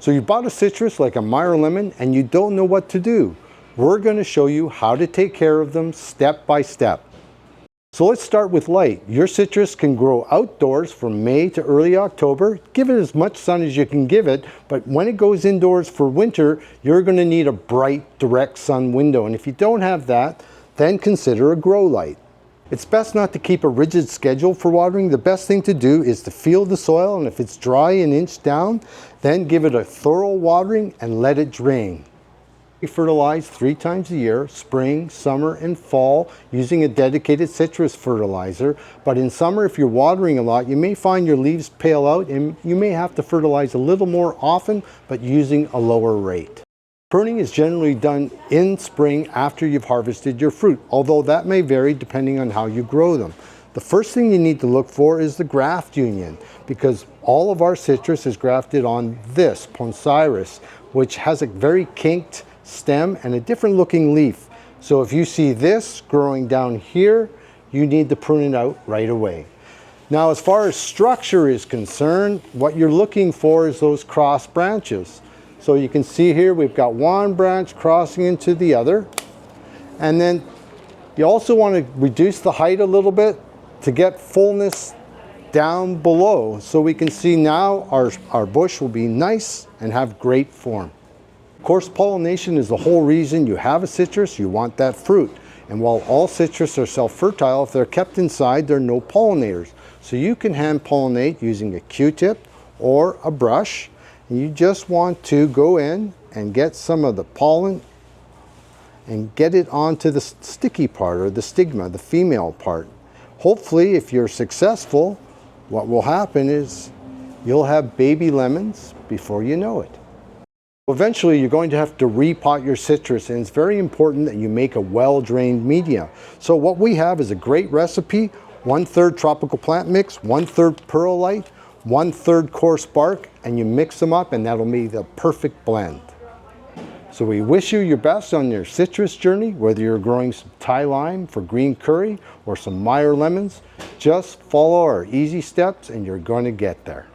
So you bought a citrus like a Meyer lemon and you don't know what to do. We're going to show you how to take care of them step by step. So let's start with light. Your citrus can grow outdoors from May to early October. Give it as much sun as you can give it, but when it goes indoors for winter, you're going to need a bright, direct sun window. And if you don't have that, then consider a grow light. It's best not to keep a rigid schedule for watering. The best thing to do is to feel the soil, and if it's dry an inch down, then give it a thorough watering and let it drain. We fertilize 3 times a year, spring, summer, and fall, using a dedicated citrus fertilizer. But in summer, if you're watering a lot, you may find your leaves pale out and you may have to fertilize a little more often, but using a lower rate. Pruning is generally done in spring after you've harvested your fruit, although that may vary depending on how you grow them. The first thing you need to look for is the graft union, because all of our citrus is grafted on this, Poncirus, which has a very kinked stem and a different looking leaf. So if you see this growing down here, you need to prune it out right away. Now, as far as structure is concerned, what you're looking for is those cross branches. So you can see here we've got one branch crossing into the other, and then you also want to reduce the height a little bit to get fullness down below, so we can see now our bush will be nice and have great form. Of course, pollination is the whole reason you have a citrus. You want that fruit. And while all citrus are self-fertile, if they're kept inside, they're no pollinators. So you can hand pollinate using a Q-tip or a brush. And you just want to go in and get some of the pollen and get it onto the sticky part, or the stigma, the female part. Hopefully, if you're successful, what will happen is you'll have baby lemons before you know it. Eventually, you're going to have to repot your citrus, and it's very important that you make a well-drained media. So what we have is a great recipe: 1/3 tropical plant mix, 1/3 perlite, 1/3 coarse bark, and you mix them up and that'll be the perfect blend. So we wish you your best on your citrus journey, whether you're growing some Thai lime for green curry or some Meyer lemons. Just follow our easy steps and you're going to get there.